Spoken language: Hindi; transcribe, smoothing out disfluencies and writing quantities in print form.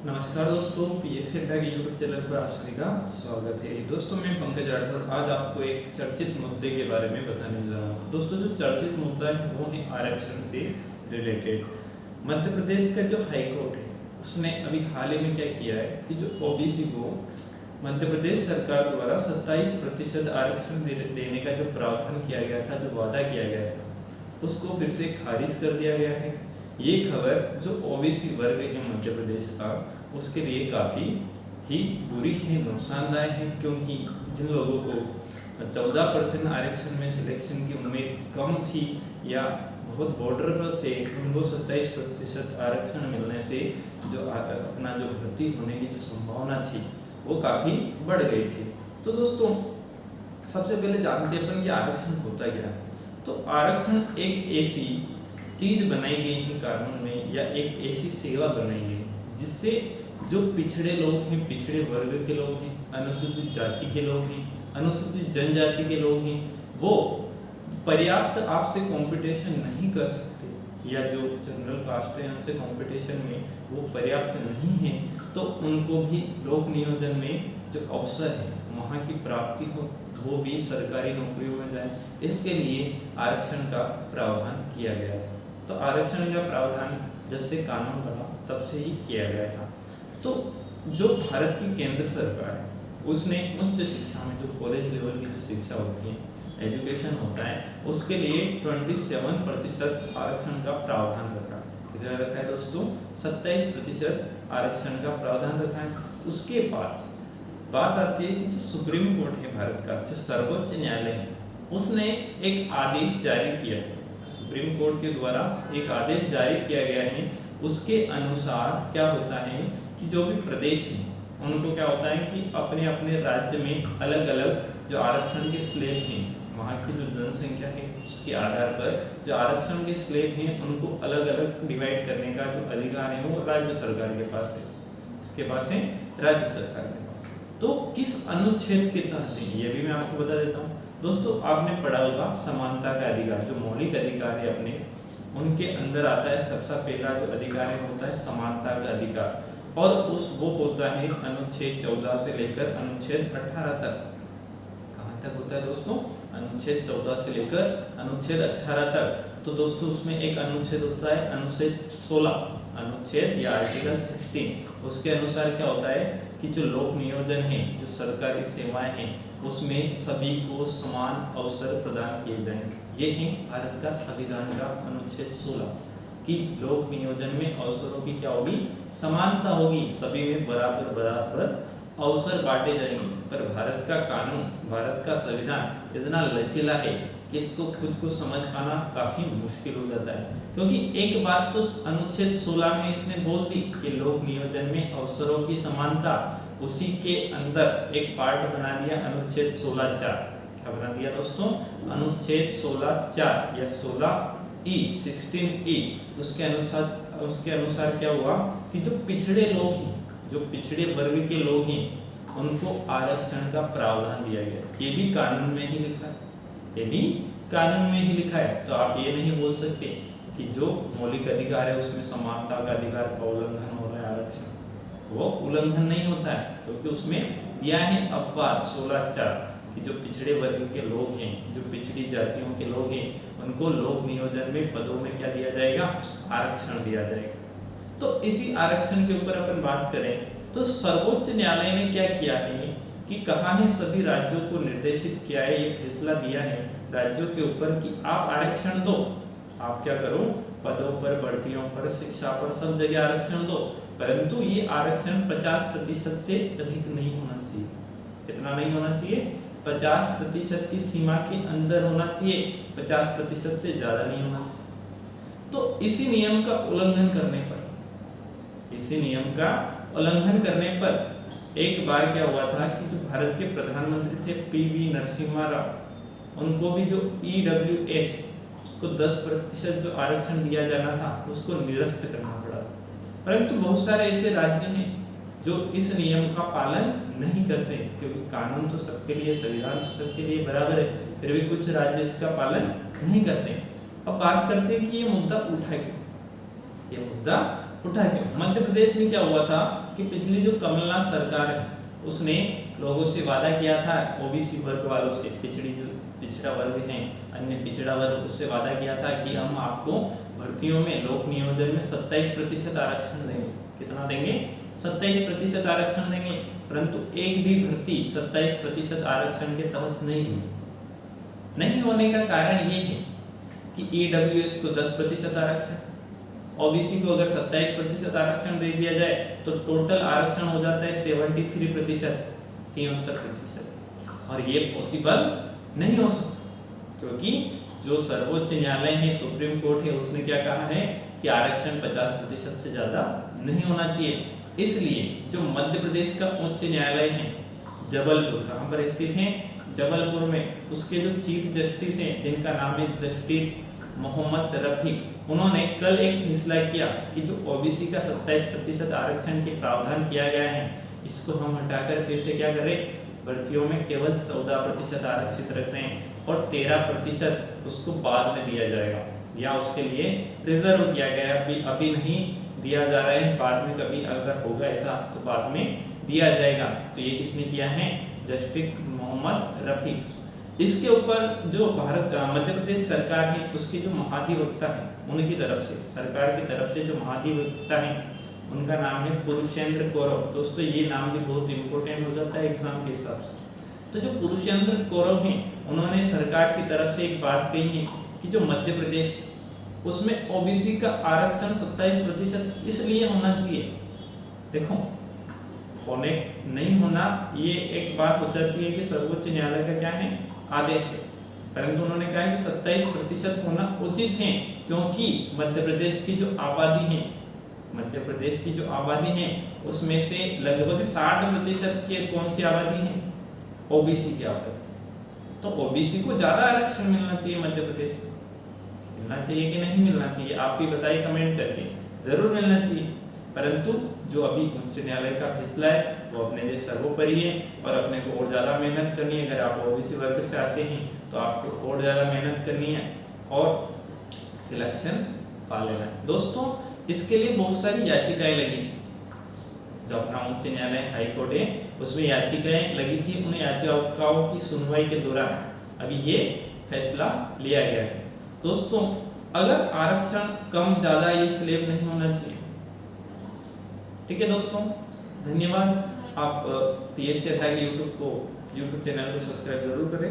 नमस्कार दोस्तों, पीएससी अड्डा के यूट्यूब चैनल पर आप सभी का स्वागत है। दोस्तों मैं पंकज राठौर आज आपको एक चर्चित मुद्दे के बारे में बताने जा रहा हूँ। दोस्तों जो चर्चित मुद्दा है वो है आरक्षण से रिलेटेड। मध्य प्रदेश का जो हाई कोर्ट है उसने अभी हाल ही में क्या किया है कि जो ओबीसी को मध्य प्रदेश सरकार द्वारा 27% आरक्षण देने का जो प्रावधान किया गया था, जो वादा किया गया था, उसको फिर से खारिज कर दिया गया है। ये खबर जो ओबीसी वर्ग है मध्य प्रदेश का, उसके लिए काफ़ी ही बुरी है, नुकसानदायक है, क्योंकि जिन लोगों को 14% आरक्षण में सिलेक्शन की उम्मीद कम थी या बहुत बॉर्डर पर थे, उनको 27% आरक्षण मिलने से जो अपना जो भर्ती होने की जो संभावना थी वो काफ़ी बढ़ गई थी। तो दोस्तों सबसे पहले जानते हैं अपन कि आरक्षण होता क्या है। तो आरक्षण एक ऐसी चीज बनाई गई है कानून में, या एक ऐसी सेवा बनाई गई जिससे जो पिछड़े लोग हैं, पिछड़े वर्ग के लोग हैं, अनुसूचित जाति के लोग हैं, अनुसूचित जनजाति के लोग हैं, वो पर्याप्त आपसे कंपटीशन नहीं कर सकते, या जो जनरल कास्ट है उनसे कंपटीशन में वो पर्याप्त नहीं है, तो उनको भी लोक नियोजन में जो अवसर है वहाँ की प्राप्ति हो, वो भी सरकारी नौकरियों में जाए, इसके लिए आरक्षण का प्रावधान किया गया था। तो आरक्षण का प्रावधान जब से कानून बना तब से ही किया गया था। तो जो भारत की केंद्र सरकार है उसने उच्च शिक्षा में जो कॉलेज लेवल की जो शिक्षा होती है, एजुकेशन होता है, उसके लिए 27% आरक्षण का प्रावधान रखा है। कितना रखा है दोस्तों? 27% आरक्षण का प्रावधान रखा है। उसके बाद बात आती है कि जो सुप्रीम कोर्ट है भारत का, जो सर्वोच्च न्यायालय है, उसने एक आदेश जारी किया है। सुप्रीम कोर्ट के द्वारा एक आदेश जारी किया गया है। उसके अनुसार क्या होता है कि जो भी प्रदेश हैं उनको क्या होता है कि अपने अपने राज्य में अलग अलग जो आरक्षण के स्लैब हैं, वहाँ की जो जनसंख्या है उसके आधार पर जो आरक्षण के स्लैब हैं उनको अलग अलग डिवाइड करने का जो अधिकार है वो राज्य सरकार के पास है। इसके पास है राज्य सरकार के पास। तो किस अनुच्छेद के तहत है ये भी मैं आपको बता देता हूँ। दोस्तों आपने पढ़ा होगा समानता का अधिकार, जो मौलिक अधिकार है अपने, उनके अंदर आता है सबसे पहला जो अधिकार है होता है समानता का अधिकार, और वो होता है अनुच्छेद 14 से लेकर अनुच्छेद 18 तक। कहाँ तक होता है दोस्तों? अनुच्छेद 14 से लेकर अनुच्छेद 18 तक। तो दोस्तों उसमें एक अनुच्छेद होता है अनुच्छेद 16, अनुच्छेद या आर्टिकल 16। उसके अनुसार क्या होता है कि जो लोक नियोजन है, जो सरकारी सेवाएं हैं, उसमें सभी को समान अवसर प्रदान किए जाएंगे। ये है भारत का संविधान का अनुच्छेद 16 कि लोक नियोजन में अवसरों की क्या होगी? समानता होगी, सभी में बराबर बराबर अवसर बांटे जाएंगे। पर भारत का कानून, भारत का संविधान इतना लचीला है कि इसको खुद को समझ पाना काफी मुश्किल हो जाता है, क्योंकि एक बात तो अनुच्छेद 16 में इसने बोल दी कि लोक नियोजन में अवसरों की समानता, उसी के अंदर एक पार्ट बना दिया अनुच्छेद 16(4). क्या बना दिया दोस्तों? अनुच्छेद 16(4) या 16(e) उसके अनुसार क्या हुआ कि जो पिछड़े लोग हैं, जो पिछड़े वर्ग के लोग हैं, उनको आरक्षण का प्रावधान दिया गया। ये भी कानून में ही लिखा है, ये भी कानून में ही लिखा है। तो आप ये नहीं बोल सकते कि जो मौलिक अधिकार है उसमें समानता का अधिकार का उल्लंघन हो रहा है। आरक्षण वो उल्लंघन नहीं होता है, क्योंकि उसमें दिया है अपवाद 16(4) कि जो पिछड़े वर्ग के लोग हैं, जो पिछड़ी जातियों के लोग हैं, उनको लोक नियोजन में पदों में क्या दिया जाएगा? आरक्षण दिया जाएगा। तो इसी आरक्षण के ऊपर अपन बात करें तो सर्वोच्च न्यायालय ने क्या किया है कि कहा है, सभी राज्यों को निर्देशित किया है, ये फैसला दिया है राज्यों के ऊपर कि आप आरक्षण दो। आप क्या करो? पदों पर, भर्तियों पर, शिक्षा पर, सब जगह आरक्षण दो, परंतु ये आरक्षण 50% से अधिक नहीं होना चाहिए। कितना नहीं होना चाहिए? 50% की सीमा के अंदर होना चाहिए, 50% से ज्यादा नहीं होना चाहिए। तो इसी नियम का उल्लंघन करने पर एक बार क्या हुआ था कि जो भारत के प्रधानमंत्री थे पीवी नरसिम्हा राव, उनको भी जो ईडब्ल्यूएस को 10% जो आरक्षण दिया जाना था उसको निरस्त करना पड़ा। परंतु बहुत सारे ऐसे राज्य हैं जो इस नियम का पालन नहीं करते, क्योंकि कानून तो सबके लिए, संविधान तो सबके लिए बराबर है, फिर भी कुछ राज्य इसका पालन नहीं करते। अब बात करते हैं कि ये मुद्दा उठा क्यों? ये मुद्दा उठा क्यों? मध्य प्रदेश में क्या हुआ था कि पिछली जो कमलनाथ सरकार है उसने लोगों से वादा किया था, ओबीसी वर्ग वालों से, पिछड़ा वर्ग है, अन्य पिछड़ा वर्ग, उससे वादा किया था कि हम आपको भर्तियों में, लोक नियोजन में 27% आरक्षण देंगे। कितना देंगे? 27% आरक्षण देंगे। परंतु एक भी भर्ती 27% आरक्षण के तहत नहीं होने का कारण ये है कि ईडब्ल्यूएस को 10% आरक्षण, ओबीसी को अगर 27% आरक्षण दे दिया जाए तो टोटल आरक्षण हो जाता है 73%, 73%। और ये पॉसिबल नहीं हो सकता, क्योंकि जो सर्वोच्च न्यायालय है, सुप्रीम कोर्ट है, उसने क्या कहा है कि आरक्षण 50% से ज्यादा नहीं होना चाहिए। इसलिए जो मध्य प्रदेश का उच्च न्यायालय है जबलपुर, कहाँ पर स्थित है? जबलपुर में, उसके जो चीफ जस्टिस हैं जिनका नाम है जस्टिस मोहम्मद रफीक, उन्होंने कल एक फैसला किया कि जो ओबीसी का 27% आरक्षण के प्रावधान किया गया है, इसको हम हटाकर फिर से क्या करें, भर्तियों में केवल 14% आरक्षित रख रहे हैं और 13% उसको बाद में दिया जाएगा, या उसके लिए रिजर्व किया गया है। अभी नहीं दिया जा रहा है, बाद में कभी अगर होगा ऐसा तो बाद में दिया जाएगा। तो ये किसने किया है? जस्टिस मोहम्मद रफीक। इसके ऊपर जो मध्य प्रदेश सरकार है, उसके जो महाधिवक्ता है, उनकी तरफ से, सरकार की तरफ से जो महाधिवक्ता है, उनका नाम है पुरुषेंद्र कौरव। दोस्तों ये नाम भी बहुत इंपॉर्टेंट हो जाता है एग्जाम के हिसाब से। तो जो पुरुषेंद्र कौरव हैं, उन्होंने सरकार की तरफ से एक बात कही है कि जो मध्य प्रदेश, उसमें ओबीसी का आरक्षण 27% इसलिए होना चाहिए। देखो, होने नहीं होना ये एक बात हो जाती है कि सर्वोच्च न्यायालय का क्या है, आदेश है, परंतु उन्होंने कहा कि 27% होना उचित है, क्योंकि मध्य प्रदेश की जो आबादी है, उसमें से लगभग 60% की कौन सी आबादी है? ओबीसी की आबादी। तो ओबीसी को ज्यादा आरक्षण मिलना चाहिए मध्य प्रदेश में। मिलना चाहिए कि नहीं मिलना चाहिए? आप भी बताइए कमेंट करके। जरूर मिलना चाहिए, परंतु जो अभी उच्च न्यायालय का फैसला है वो अपने लिए सर्वोपरि है और अपने को और ज़्यादा मेहनत करनी है। अगर आप ओबीसी वर्ग से आते हैं तो आपको और ज़्यादा मेहनत करनी है और सिलेक्शन पा लेना है। दोस्तों, इसके लिए बहुत सारी याचिकाएं लगी थी। जो अपना उच्च न्यायालय हाई कोर्ट है, उसमें याचिकाएं लगी थी। उन याचिकाओं की सुनवाई के दौरान अभी ये फैसला लिया गया है। दोस्तों, अगर आरक्षण कम ज़्यादा ये स्लैब नहीं होना चाहिए। ठीक है दोस्तों, धन्यवाद। आप पीएससी अड्डा के यूट्यूब चैनल को सब्सक्राइब जरूर करें।